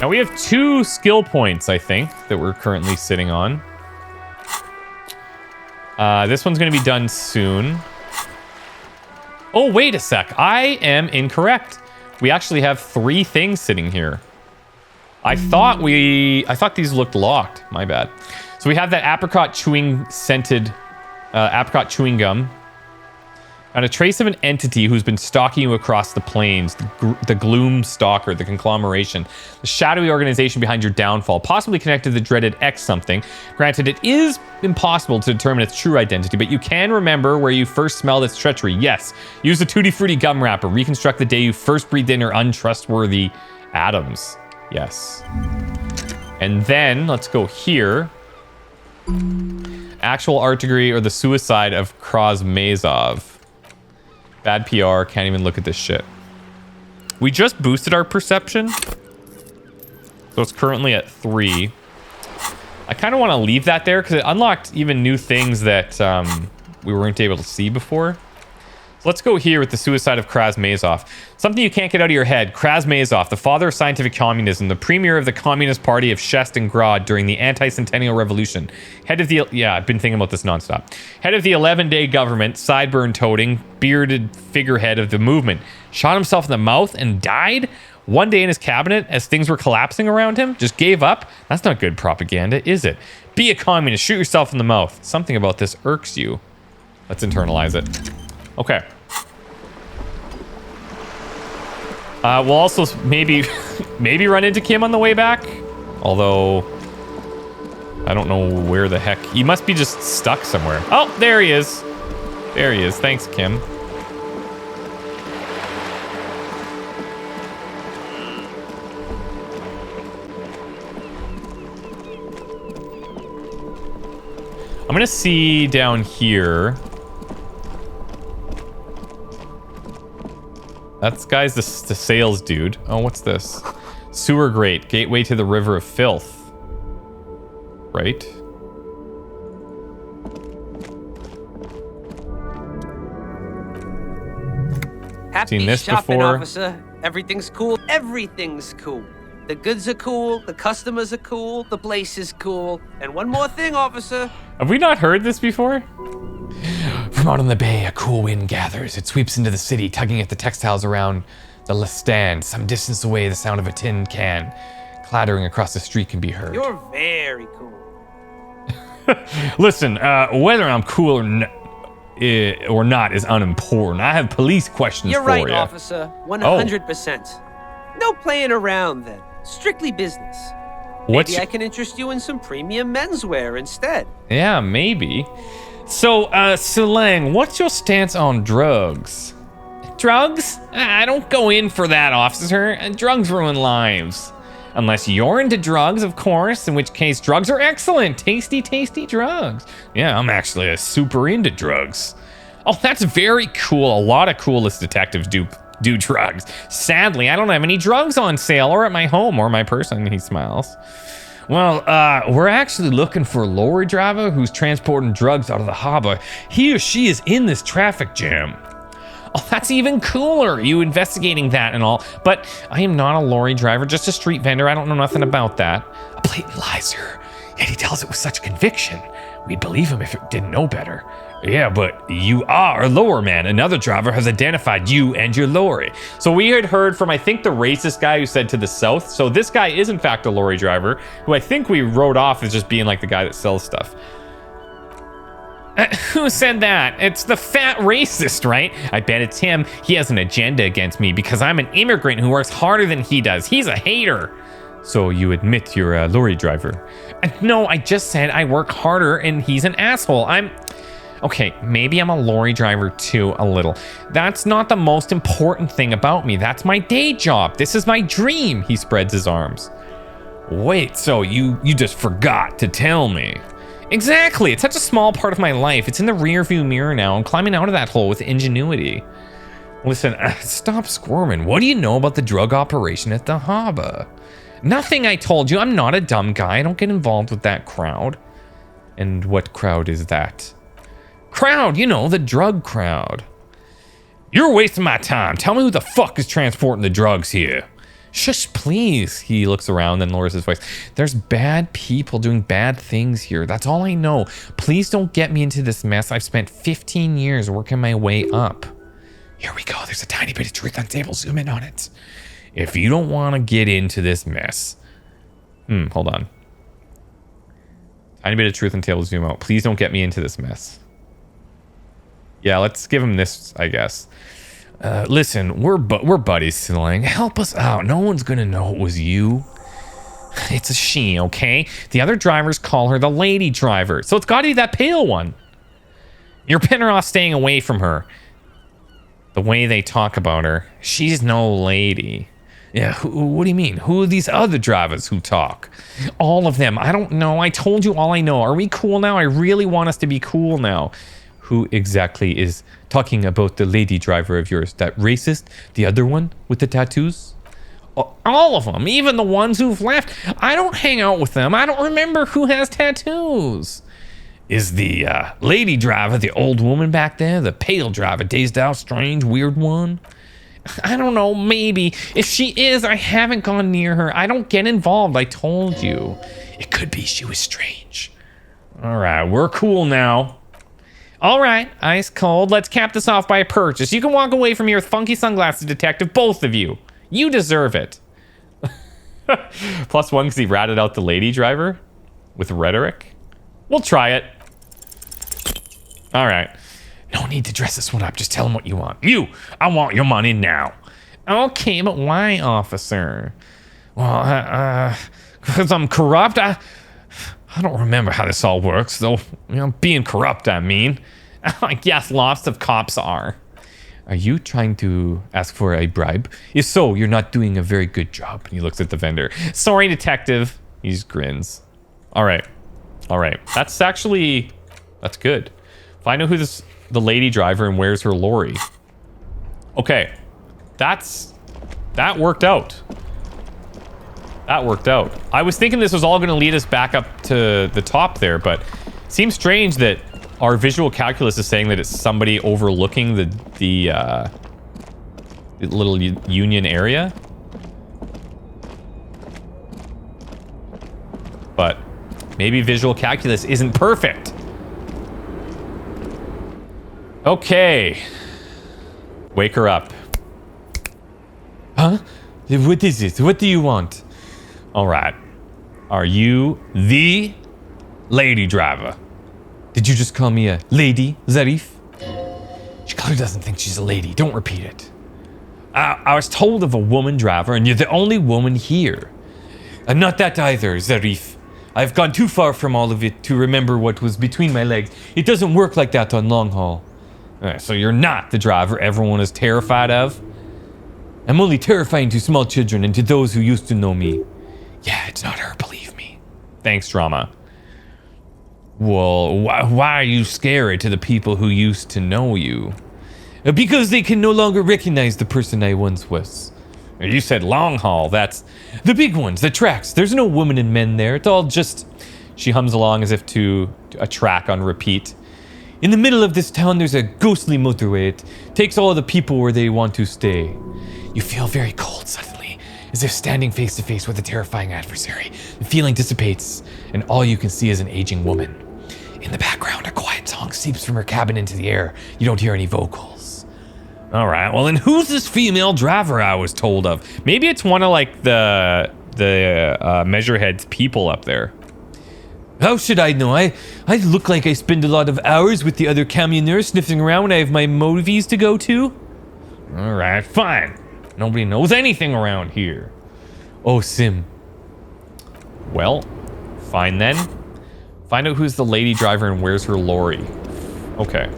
Now we have 2 skill points, I think, that we're currently sitting on. This one's going to be done soon. Oh, wait a sec. I am incorrect. We actually have 3 things sitting here. I thought these looked locked. My bad. So we have that apricot chewing gum. And a trace of an entity who's been stalking you across the plains. The Gloom Stalker, the conglomeration. The shadowy organization behind your downfall. Possibly connected to the dreaded X something. Granted, it is impossible to determine its true identity, but you can remember where you first smelled its treachery. Yes. Use the Tutti Frutti gum wrapper. Reconstruct the day you first breathed in her untrustworthy atoms. Yes. And then, let's go here. Actual art degree or the suicide of Krasmazov. Bad PR, can't even look at this shit. We just boosted our perception. So it's currently at 3. I kind of want to leave that there because it unlocked even new things that we weren't able to see before. So let's go here with the suicide of Krasmazov. Something you can't get out of your head. Krasmazov, the father of scientific communism, the premier of the Communist Party of Shestingrad during the anti-centennial revolution. Head of the... Yeah, I've been thinking about this nonstop. Head of the 11-day government, sideburn-toting, bearded figurehead of the movement. Shot himself in the mouth and died one day in his cabinet as things were collapsing around him. Just gave up. That's not good propaganda, is it? Be a communist. Shoot yourself in the mouth. Something about this irks you. Let's internalize it. Okay. We'll also maybe run into Kim on the way back. Although, I don't know where the heck. He must be just stuck somewhere. Oh, there he is. There he is. Thanks, Kim. I'm gonna see down here. That guy's the sales dude. Oh, what's this? Sewer grate, gateway to the river of filth. Right? Happy Seen this shopping, before. officer. Everything's cool. Everything's cool. The goods are cool. The customers are cool. The place is cool. And one more thing, officer. Have we not heard this before? From out on the bay, a cool wind gathers. It sweeps into the city, tugging at the textiles around the stand. Some distance away, the sound of a tin can clattering across the street can be heard. You're very cool. Listen, whether I'm cool or not is unimportant. I have police questions You're for right, you. officer. 100%. No playing around, then. Strictly business. Maybe I can interest you in some premium menswear instead. Yeah, maybe. So, Siileng, what's your stance on drugs? Drugs? I don't go in for that, officer. Drugs ruin lives. Unless you're into drugs, of course, in which case drugs are excellent. Tasty, tasty drugs. Yeah, I'm actually super into drugs. Oh, that's very cool. A lot of coolest detectives do drugs. Sadly, I don't have any drugs on sale or at my home or my person. He smiles. Well, we're actually looking for a lorry driver who's transporting drugs out of the harbor. He or she is in this traffic jam. Oh, that's even cooler. You investigating that and all. But I am not a lorry driver, just a street vendor. I don't know nothing about that. A blatant liar. Yet he tells it with such conviction. We'd believe him if it didn't know better. Yeah, but you are a lorry man. Another driver has identified you and your lorry. So we had heard from, I think, the racist guy who said to the south. So this guy is, in fact, a lorry driver, who I think we wrote off as just being like the guy that sells stuff. Who said that? It's the fat racist, right? I bet it's him. He has an agenda against me because I'm an immigrant who works harder than he does. He's a hater. So you admit you're a lorry driver? No, I just said I work harder and he's an asshole. Okay, maybe I'm a lorry driver too, a little. That's not the most important thing about me. That's my day job. This is my dream. He spreads his arms. Wait, so you just forgot to tell me? Exactly. It's such a small part of my life. It's in the rearview mirror now. I'm climbing out of that hole with ingenuity. Listen, stop squirming. What do you know about the drug operation at the harbor? Nothing, I told you. I'm not a dumb guy. I don't get involved with that crowd. And what crowd is that? Crowd, you know, the drug crowd. You're wasting my time. Tell me who the fuck is transporting the drugs here. Shush, please. He looks around and lowers his voice. There's bad people doing bad things here. That's all I know. Please don't get me into this mess. I've spent 15 years working my way up. Here we go. There's a tiny bit of truth on the table. Zoom in on it. If you don't want to get into this mess. Hold on. Tiny bit of truth on the table. Zoom out. Please don't get me into this mess. Yeah, let's give him this, I guess. Listen, we're buddies, Siileng. Help us out. No one's gonna know it was you. It's a she, okay? The other drivers call her the lady driver, so it's gotta be that pale one. You're better off staying away from her. The way they talk about her, she's no lady. Yeah, what do you mean? Who are these other drivers who talk? All of them. I don't know. I told you all I know. Are we cool now? I really want us to be cool now. Who exactly is talking about the lady driver of yours? That racist? The other one with the tattoos? All of them, even the ones who've left. I don't hang out with them. I don't remember who has tattoos. Is the lady driver the old woman back there? The pale driver, dazed out, strange, weird one? I don't know, maybe. If she is, I haven't gone near her. I don't get involved, I told you. It could be she was strange. All right, we're cool now. All right, ice cold. Let's cap this off by a purchase. You can walk away from here with funky sunglasses, detective, both of you. You deserve it. +1 because he ratted out the lady driver with rhetoric. We'll try it. All right. No need to dress this one up. Just tell him what you want. I want your money now. Okay, but why, officer? Well, because I'm corrupt. I don't remember how this all works, though. You know, being corrupt, I mean. I guess lots of cops are. Are you trying to ask for a bribe? If so, you're not doing a very good job. And he looks at the vendor. Sorry, detective. He just grins. All right. That's good. Find out who the lady driver and where's her lorry. Okay. That worked out. I was thinking this was all going to lead us back up to the top there, but it seems strange that our visual calculus is saying that it's somebody overlooking the little union area. But maybe visual calculus isn't perfect. Okay. Wake her up. Huh? What is it? What do you want? All right. Are you the lady driver? Did you just call me a lady, Zarif? She clearly doesn't think she's a lady. Don't repeat it. I was told of a woman driver, and you're the only woman here. I'm not that either, Zarif. I've gone too far from all of it to remember what was between my legs. It doesn't work like that on long haul. So you're not the driver everyone is terrified of? I'm only terrifying to small children and to those who used to know me. Yeah, it's not her, believe me. Thanks, drama. Well, why are you scary to the people who used to know you? Because they can no longer recognize the person I once was. You said long haul, that's the big ones, the tracks. There's no women and men there, it's all just... She hums along as if to a track on repeat. In the middle of this town, there's a ghostly motorway. It takes all the people where they want to stay. You feel very cold suddenly, as if standing face to face with a terrifying adversary. The feeling dissipates, and all you can see is an aging woman. In the background, a quiet song seeps from her cabin into the air. You don't hear any vocals. All right, well then who's this female driver I was told of? Maybe it's one of like the Measurehead's people up there. How should I know? I look like I spend a lot of hours with the other camioneurs sniffing around when I have my movies to go to. All right, fine. Nobody knows anything around here. Oh, Sim. Well, fine then. Find out who's the lady driver and where's her lorry. Okay.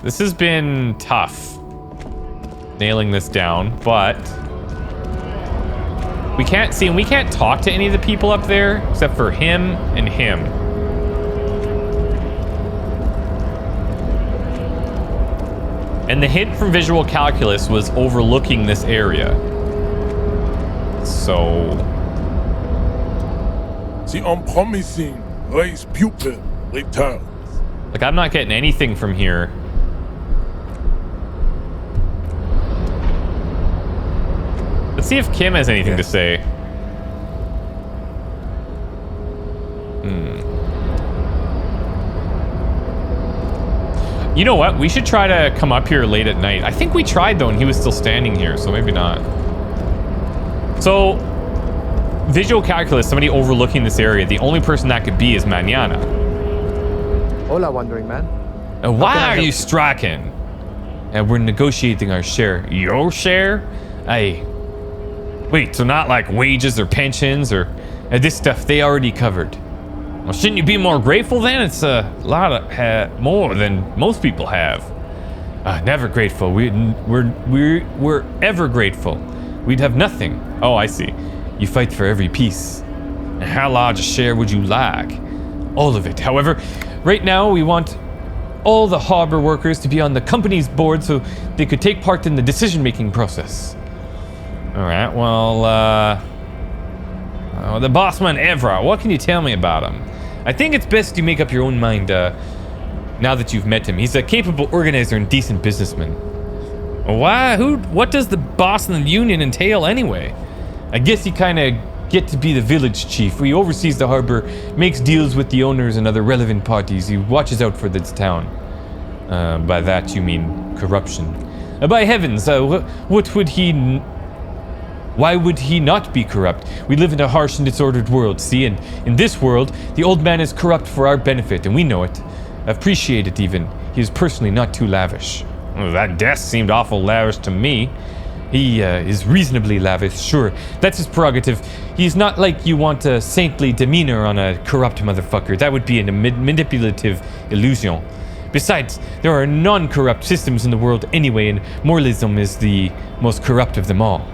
This has been tough, nailing this down, but we can't talk to any of the people up there except for him and him. And the hint from visual calculus was overlooking this area. So... The unpromising race pupil returns. Like, I'm not getting anything from here. Let's see if Kim has anything to say. You know what? We should try to come up here late at night. I think we tried, though, and he was still standing here, so maybe not. So, visual calculus, somebody overlooking this area, the only person that could be is Manana. Hola, wandering man. Why are you striking? We're negotiating our share. Your share? Wait, so not like wages or pensions or this stuff they already covered. Well, shouldn't you be more grateful then? It's a lot of more than most people have. Never grateful. We're ever grateful. We'd have nothing. Oh, I see. You fight for every piece. And how large a share would you like? All of it. However, right now we want all the harbor workers to be on the company's board so they could take part in the decision-making process. All right. Well, the bossman Evra. What can you tell me about him? I think it's best you make up your own mind now that you've met him. He's a capable organizer and decent businessman. Why? What does the boss in the union entail anyway? I guess he kind of get to be the village chief. He oversees the harbor, makes deals with the owners and other relevant parties. He watches out for this town. By that you mean corruption. By heavens, what would he... Why would he not be corrupt? We live in a harsh and disordered world, see? And in this world, the old man is corrupt for our benefit, and we know it. Appreciate it even. He is personally not too lavish. Well, that desk seemed awful lavish to me. He is reasonably lavish, sure. That's his prerogative. He's not like you want a saintly demeanor on a corrupt motherfucker. That would be a manipulative illusion. Besides, there are non-corrupt systems in the world anyway, and moralism is the most corrupt of them all.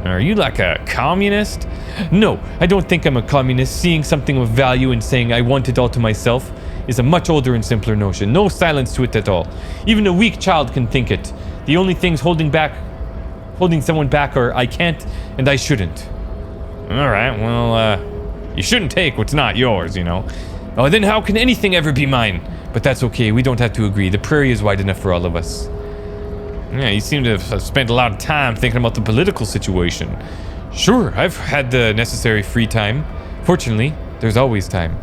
Are you like a communist? No, I don't think I'm a communist. Seeing something of value and saying I want it all to myself is a much older and simpler notion. No silence to it at all. Even a weak child can think it. The only things holding someone back are I can't and I shouldn't. Alright, well, you shouldn't take what's not yours, you know. Oh, then how can anything ever be mine? But that's okay, we don't have to agree. The prairie is wide enough for all of us. Yeah, you seem to have spent a lot of time thinking about the political situation. Sure, I've had the necessary free time. Fortunately, there's always time.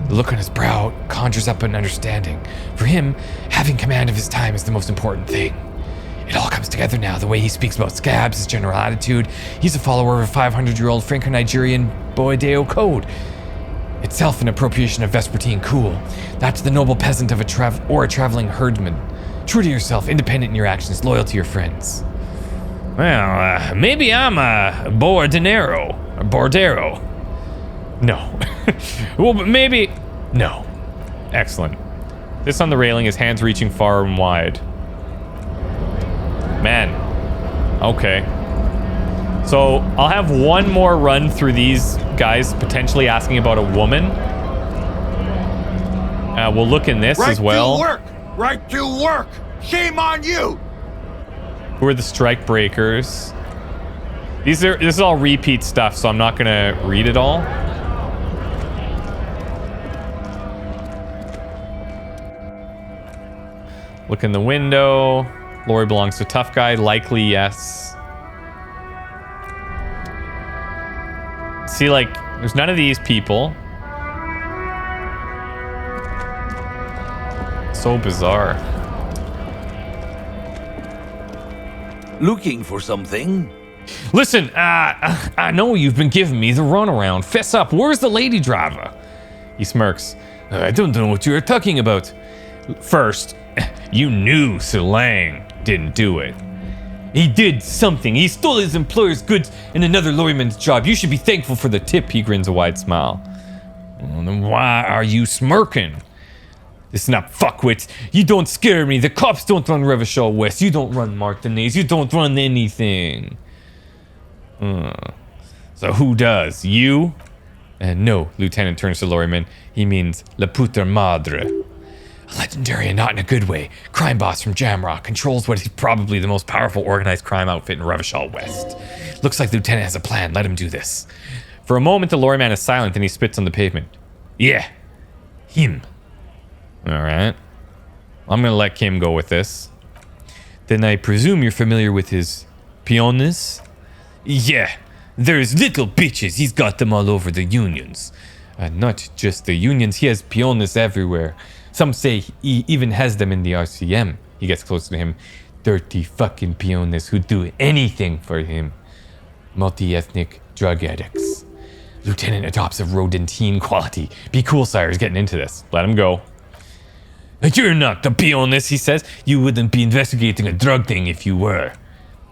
The look on his brow conjures up an understanding. For him, having command of his time is the most important thing. It all comes together now, the way he speaks about scabs, his general attitude. He's a follower of a 500-year-old Franco-Nigerian Boedeo code. Itself an appropriation of Vespertine cool. That's the noble peasant of a traveling herdman. True to yourself, independent in your actions, loyal to your friends. Well, maybe I'm a Bordero. No. Well, but maybe... No. Excellent. This on the railing, his hands reaching far and wide. Man. Okay. So, I'll have one more run through these guys potentially asking about a woman. We'll look in this as well. Right to work! Shame on you! Who are the strike breakers? This is all repeat stuff, so I'm not gonna read it all. Look in the window. Lorry belongs to tough guy. Likely yes. See, like, there's none of these people. So bizarre. Looking for something? Listen, I know you've been giving me the runaround. Fess up, where's the lady driver? He smirks. I don't know what you're talking about. First, you knew Siileng didn't do it. He did something. He stole his employer's goods and another lorryman's job. You should be thankful for the tip. He grins a wide smile. Well, then why are you smirking? Listen up, fuckwits. You don't scare me. The cops don't run Revachol West. You don't run Martinez. You don't run anything. So who does? You? No, Lieutenant turns to Lorryman. He means La Puta Madre. A legendary and not in a good way. Crime boss from Jamrock. Controls what is probably the most powerful organized crime outfit in Revachol West. Looks like the Lieutenant has a plan. Let him do this. For a moment, the Lorryman is silent and he spits on the pavement. Yeah. Him. Alright. I'm gonna let Kim go with this. Then I presume you're familiar with his peones? Yeah, there's little bitches. He's got them all over the unions. Not just the unions, he has peones everywhere. Some say he even has them in the RCM. He gets close to him. Dirty fucking peones who do anything for him. Multi-ethnic drug addicts. Lieutenant adopts a rodentine quality. Be cool, sire. He's getting into this. Let him go. You're not the peones, he says. You wouldn't be investigating a drug thing if you were.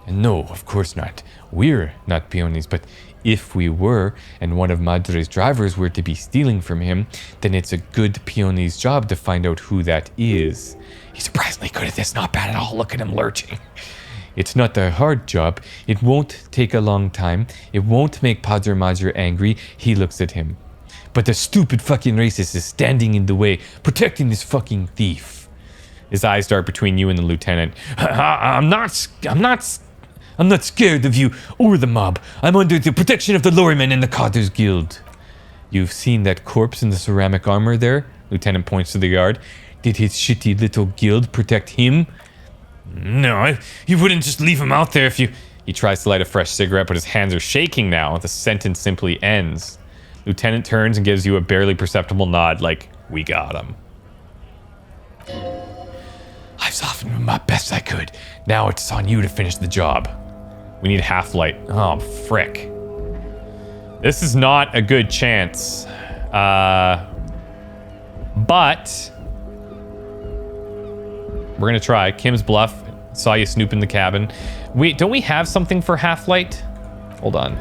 And no, of course not. We're not peones, but if we were, and one of Madre's drivers were to be stealing from him, then it's a good peone's job to find out who that is. He's surprisingly good at this. Not bad at all. Look at him lurching. It's not a hard job. It won't take a long time. It won't make Padre Madre angry. He looks at him. But the stupid fucking racist is standing in the way, protecting this fucking thief. His eyes dart between you and the lieutenant. I'm not scared of you or the mob. I'm under the protection of the lorrymen and the Cotters Guild. You've seen that corpse in the ceramic armor there? Lieutenant points to the guard. Did his shitty little guild protect him? No, you wouldn't just leave him out there if you... He tries to light a fresh cigarette, but his hands are shaking now. The sentence simply ends. Lieutenant turns and gives you a barely perceptible nod, like, we got him. I've softened my best I could. Now it's on you to finish the job. We need half-light. Oh, frick. This is not a good chance. But... we're gonna try. Kim's bluff. Saw you snoop in the cabin. Wait, don't we have something for half-light? Hold on.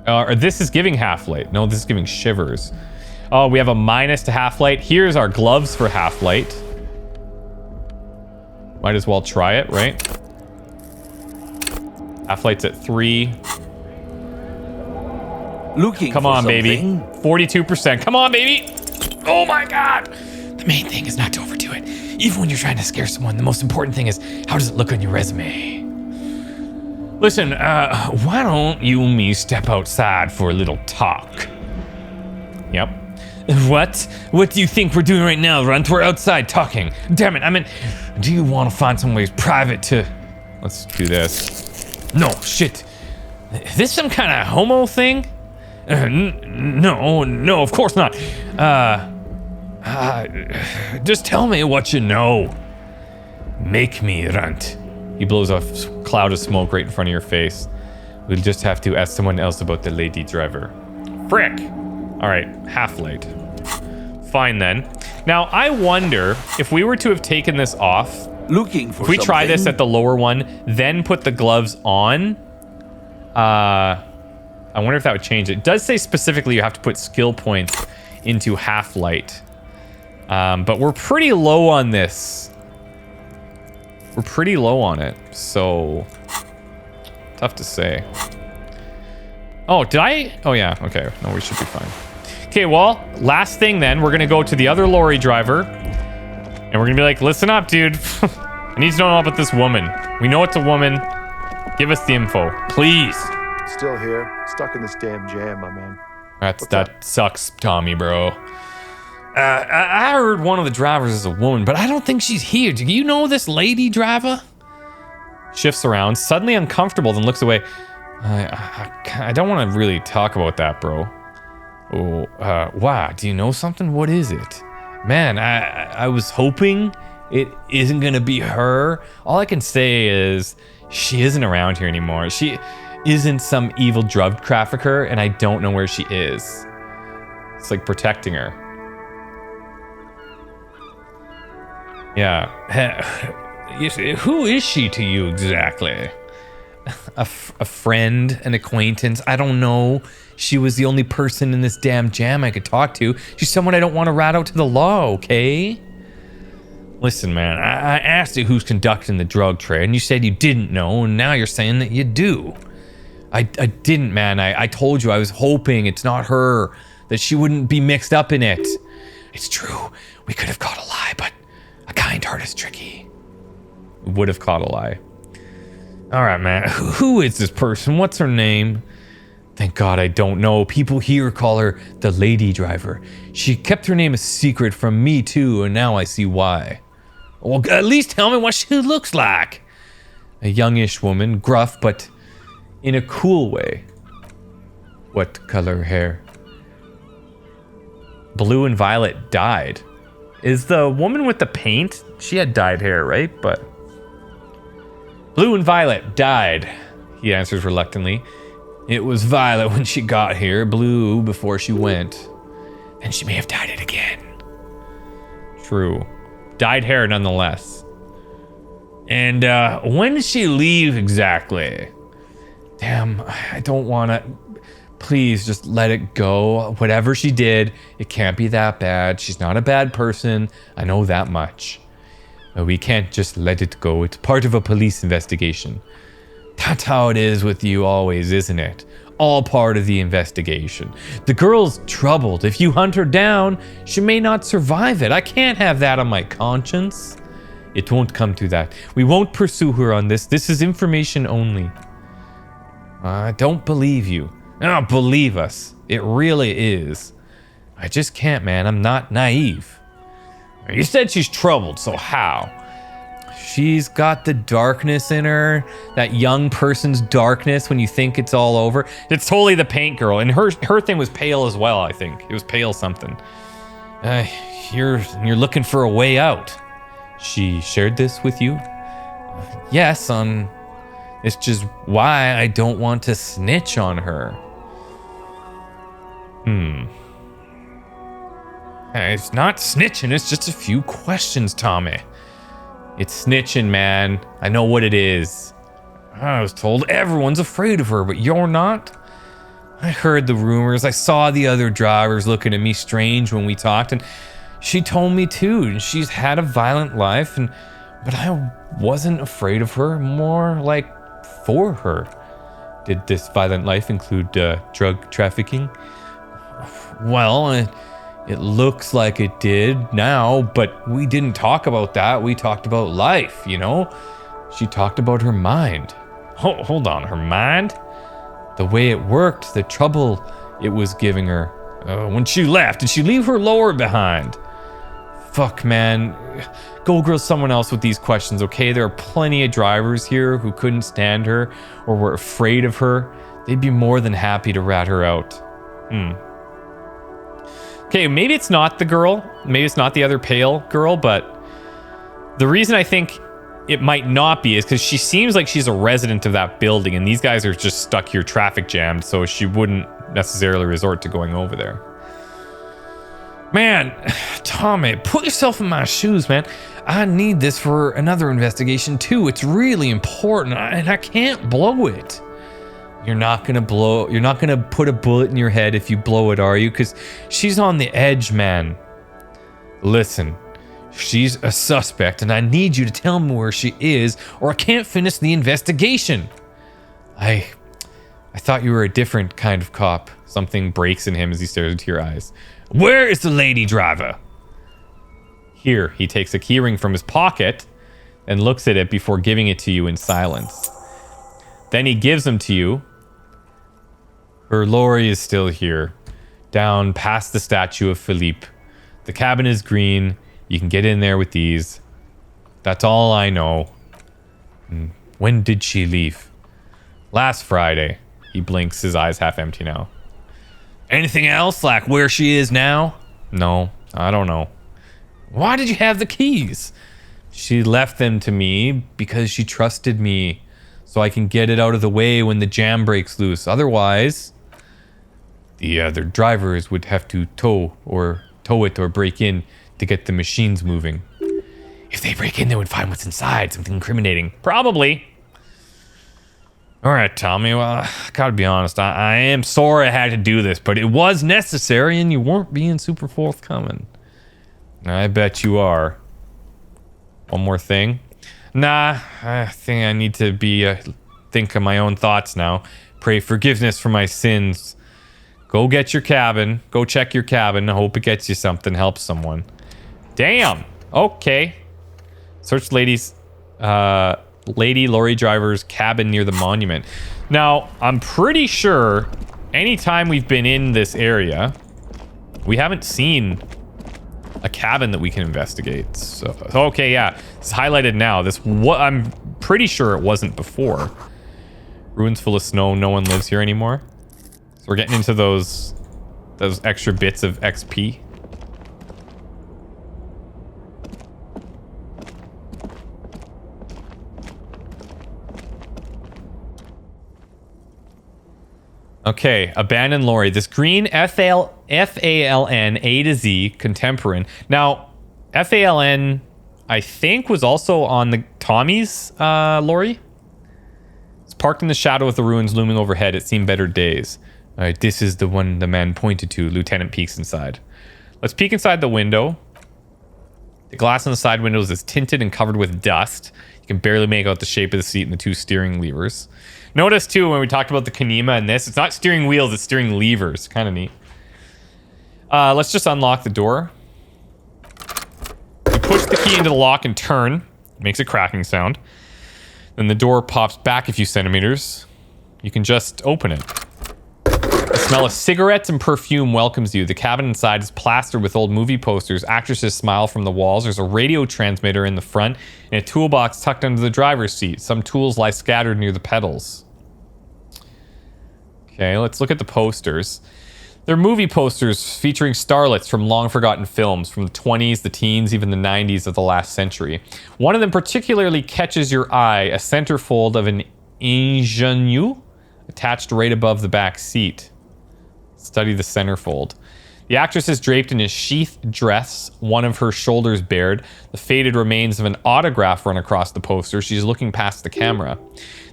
Or this is giving half-light. No, this is giving shivers. Oh, we have a minus to half-light. Here's our gloves for half-light. Might as well try it, right? Half-light's at 3. Looking Come for on, baby. something? 42%. Come on, baby. Oh my god. The main thing is not to overdo it. Even when you're trying to scare someone, the most important thing is how does it look on your resume? Listen, why don't you and me step outside for a little talk? Yep. What? What do you think we're doing right now, Runt? We're outside talking. Damn it, I mean, do you want to find somewhere private to... Let's do this. No, shit. Is this some kind of homo thing? No, of course not. Just tell me what you know. Make me, Runt. He blows a cloud of smoke right in front of your face. We'll just have to ask someone else about the lady driver. Frick. All right, half-light. Fine then. Now, I wonder if we were to have taken this off. Looking for if we try this at the lower one, then put the gloves on. I wonder if that would change it. It does say specifically you have to put skill points into half-light. But we're pretty low on this. We're pretty low on it, so tough to say. Oh, did I? Oh yeah, okay. No, we should be fine. Okay, well, last thing then, we're gonna go to the other lorry driver, and we're gonna be like, listen up, dude. I need to know about this woman. We know it's a woman. Give us the info, please. Still here, stuck in this damn jam, my man. That sucks, Tommy, bro. I heard one of the drivers is a woman, but I don't think she's here. Do you know this lady driver? Shifts around, suddenly uncomfortable, then looks away. I don't want to really talk about that, bro. Oh, wow, do you know something? What is it? Man, I was hoping it isn't gonna be her. All I can say is she isn't around here anymore. She isn't some evil drug trafficker, and I don't know where she is. It's like protecting her. Yeah. Who is she to you exactly? A friend, an acquaintance, I don't know. She was the only person in this damn jam I could talk to. She's someone I don't want to rat out to the law, okay? Listen, man, I asked you who's conducting the drug trade, and you said you didn't know, and now you're saying that you do. I didn't, man. I told you I was hoping it's not her, that she wouldn't be mixed up in it. It's true. We could have caught a lie, but a kind heart is tricky. We would have caught a lie. All right, man. Who is this person? What's her name? Thank God I don't know. People here call her the lady driver. She kept her name a secret from me too, and now I see why. Well, at least tell me what she looks like. A youngish woman, gruff, but in a cool way. What color hair? Blue and violet dyed. Is the woman with the paint? She had dyed hair, right? But blue and violet dyed, he answers reluctantly. It was violet when she got here, blue before she went. And she may have dyed it again. True. Dyed hair nonetheless. And when did she leave exactly? Damn, I don't want to. Please just let it go. Whatever she did, it can't be that bad. She's not a bad person. I know that much. But we can't just let it go. It's part of a police investigation. That's how it is with you always, isn't it? All part of the investigation. The girl's troubled. If you hunt her down, she may not survive it. I can't have that on my conscience. It won't come to that. We won't pursue her on this. This is information only. I don't believe you. I don't believe us. It really is. I just can't, man. I'm not naive. You said she's troubled, so how? She's got the darkness in her. That young person's darkness when you think it's all over. It's totally the paint girl. And her thing was pale as well, I think. It was pale something. You're looking for a way out. She shared this with you? Yes, it's just why I don't want to snitch on her. It's not snitching, it's just a few questions, Tommy. It's snitching, man. I know what it is. I was told everyone's afraid of her, but you're not? I heard the rumors. I saw the other drivers looking at me strange when we talked, and she told me too. And she's had a violent life, but I wasn't afraid of her, more like for her. Did this violent life include drug trafficking? Well, it looks like it did now, but we didn't talk about that. We talked about life, you know? She talked about her mind. Hold on, her mind? The way it worked, the trouble it was giving her. When she left, did she leave her lower behind? Fuck, man. Go grill someone else with these questions, okay? There are plenty of drivers here who couldn't stand her or were afraid of her. They'd be more than happy to rat her out. Okay, maybe it's not the girl. Maybe it's not the other pale girl, but the reason I think it might not be is because she seems like she's a resident of that building, and these guys are just stuck here traffic jammed, so she wouldn't necessarily resort to going over there. Man, Tommy, put yourself in my shoes, man. I need this for another investigation too. It's really important, and I can't blow it. You're not gonna put a bullet in your head if you blow it, are you? Because she's on the edge, man. Listen, she's a suspect, and I need you to tell me where she is, or I can't finish the investigation. I thought you were a different kind of cop. Something breaks in him as he stares into your eyes. Where is the lady driver? Here, he takes a keyring from his pocket and looks at it before giving it to you in silence. Then he gives them to you. Her lorry is still here, down past the statue of Philippe. The cabin is green. You can get in there with these. That's all I know. When did she leave? Last Friday. He blinks, his eyes half empty now. Anything else, like where she is now? No, I don't know. Why did you have the keys? She left them to me because she trusted me, so I can get it out of the way when the jam breaks loose. Otherwise, the other drivers would have to tow it or break in to get the machines moving. If they break in, they would find what's inside, something incriminating. Probably. All right, Tommy, well, I gotta be honest. I am sorry I had to do this, but it was necessary and you weren't being super forthcoming. I bet you are. One more thing. Nah, I think I need to think of my own thoughts now. Pray forgiveness for my sins. Go get your cabin. Go check your cabin. I hope it gets you something. Help someone. Damn. Okay. Search lady lorry driver's cabin near the monument. Now, I'm pretty sure anytime we've been in this area, we haven't seen a cabin that we can investigate. So okay, yeah, it's highlighted now. What I'm pretty sure it wasn't before. Ruins full of snow. No one lives here anymore. So we're getting into those extra bits of XP. Okay, abandoned lorry. This green F-A-L-N A to Z contemporary. Now, F-A-L-N, I think, was also on the Tommy's lorry. It's parked in the shadow of the ruins looming overhead. It's seen better days. All right, this is the one the man pointed to. Lieutenant peeks inside. Let's peek inside the window. The glass on the side windows is tinted and covered with dust. You can barely make out the shape of the seat and the two steering levers. Notice, too, when we talked about the Kanema and this, it's not steering wheels, it's steering levers. Kind of neat. Let's just unlock the door. You push the key into the lock and turn. It makes a cracking sound. Then the door pops back a few centimeters. You can just open it. The smell of cigarettes and perfume welcomes you. The cabin inside is plastered with old movie posters. Actresses smile from the walls. There's a radio transmitter in the front and a toolbox tucked under the driver's seat. Some tools lie scattered near the pedals. Okay, let's look at the posters. They're movie posters featuring starlets from long-forgotten films from the 20s, the teens, even the 90s of the last century. One of them particularly catches your eye, a centerfold of an ingenue attached right above the back seat. Study the centerfold. The actress is draped in a sheathed dress, one of her shoulders bared. The faded remains of an autograph run across the poster. She's looking past the camera.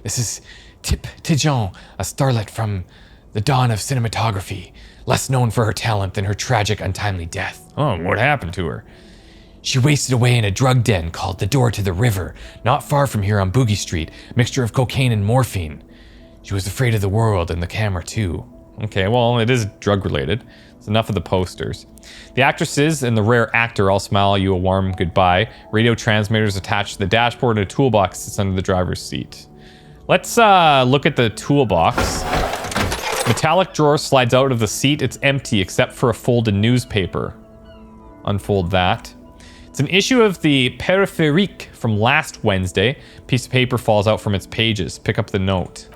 This is Tip Tijon, a starlet from the dawn of cinematography, less known for her talent than her tragic, untimely death. Oh, what happened to her? She wasted away in a drug den called the Door to the River, not far from here on Boogie Street, a mixture of cocaine and morphine. She was afraid of the world and the camera too. Okay, well, it is drug-related. It's enough of the posters. The actresses and the rare actor all smile you a warm goodbye. Radio transmitters attached to the dashboard and a toolbox sits under the driver's seat. Let's look at the toolbox. Metallic drawer slides out of the seat. It's empty except for a folded newspaper. Unfold that. It's an issue of the Périphérique from last Wednesday. A piece of paper falls out from its pages. Pick up the note.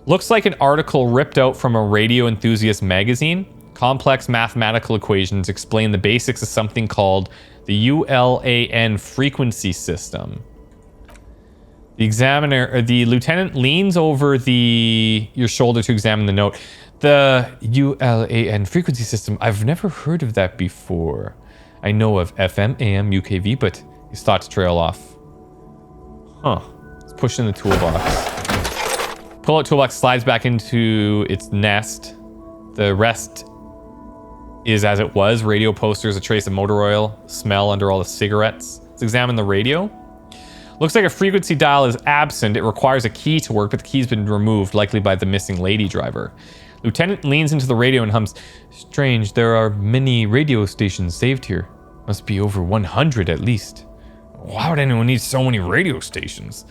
Looks like an article ripped out from a radio enthusiast magazine. Complex mathematical equations explain the basics of something called the ULAN frequency system. The lieutenant leans over your shoulder to examine the note. The ULAN frequency system, I've never heard of that before. I know of FM, AM, UKV, but his thoughts trail off. Huh. Let's push in the toolbox. Pull out toolbox slides back into its nest. The rest is as it was. Radio posters, a trace of motor oil, smell under all the cigarettes. Let's examine the radio. Looks like a frequency dial is absent. It requires a key to work, but the key's been removed, likely by the missing lady driver. Lieutenant leans into the radio and hums, "Strange, there are many radio stations saved here. Must be over 100 at least. Why would anyone need so many radio stations?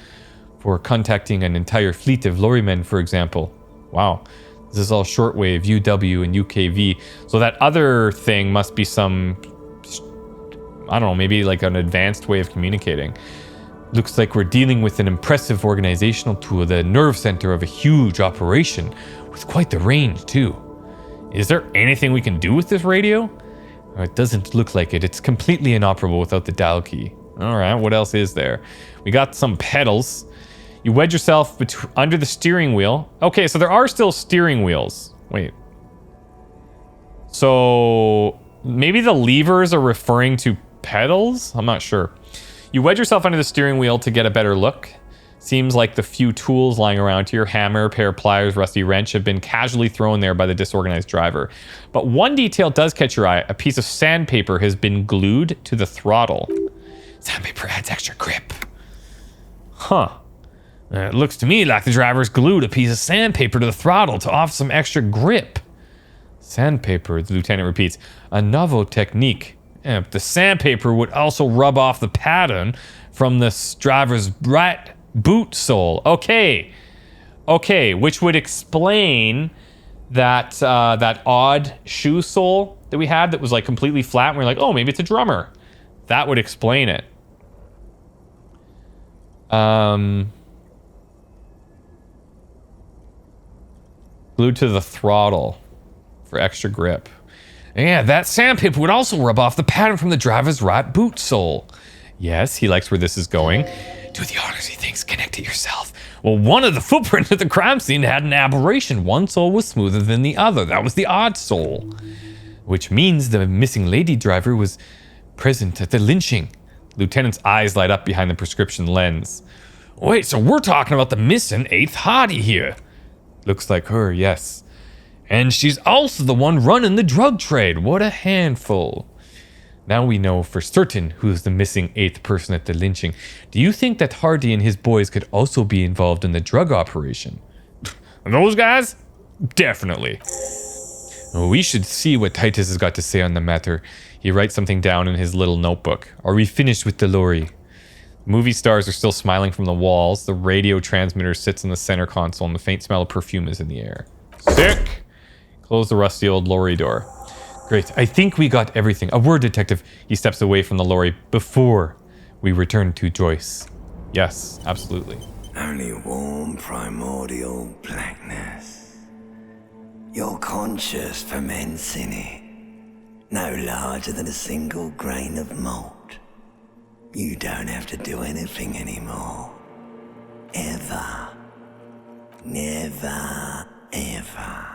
For contacting an entire fleet of lorrymen, for example. Wow. This is all shortwave, UW and UKV. So that other thing must be some, I don't know, maybe like an advanced way of communicating. Looks like we're dealing with an impressive organizational tool, the nerve center of a huge operation, with quite the range, too. Is there anything we can do with this radio? It doesn't look like it. It's completely inoperable without the dial key. All right, what else is there? We got some pedals. You wedge yourself under the steering wheel. Okay, so there are still steering wheels. Wait. So maybe the levers are referring to pedals? I'm not sure. You wedge yourself under the steering wheel to get a better look. Seems like the few tools lying around here, hammer, pair of pliers, rusty wrench, have been casually thrown there by the disorganized driver. But one detail does catch your eye. A piece of sandpaper has been glued to the throttle. Sandpaper adds extra grip. Huh. It looks to me like the driver's glued a piece of sandpaper to the throttle to offer some extra grip. Sandpaper, the lieutenant repeats. A novel technique. But the sandpaper would also rub off the pattern from the driver's right boot sole. Okay, which would explain that that odd shoe sole. that we had that was like completely flat, and we're like, oh, maybe it's a drummer. That would explain it. Glued to the throttle for extra grip. Yeah, that sandpaper would also rub off the pattern from the driver's right boot sole. Yes, he likes where this is going. Do the honors, he thinks. Connect it yourself. Well, one of the footprints at the crime scene had an aberration. One sole was smoother than the other. That was the odd sole. Which means the missing lady driver was present at the lynching. Lieutenant's eyes light up behind the prescription lens. Wait, so we're talking about the missing 8th hottie here. Looks like her, yes. And she's also the one running the drug trade. What a handful. Now we know for certain who's the missing 8th person at the lynching. Do you think that Hardy and his boys could also be involved in the drug operation? Those guys? Definitely. We should see what Titus has got to say on the matter. He writes something down in his little notebook. Are we finished with the lorry? Movie stars are still smiling from the walls. The radio transmitter sits in the center console and the faint smell of perfume is in the air. Sick! Close the rusty old lorry door. Great, I think we got everything. A word, detective. He steps away from the lorry before we return to Joyce. Yes, absolutely. Only warm primordial blackness. Your conscious ferments in it. No larger than a single grain of malt. You don't have to do anything anymore. Ever. Never, ever.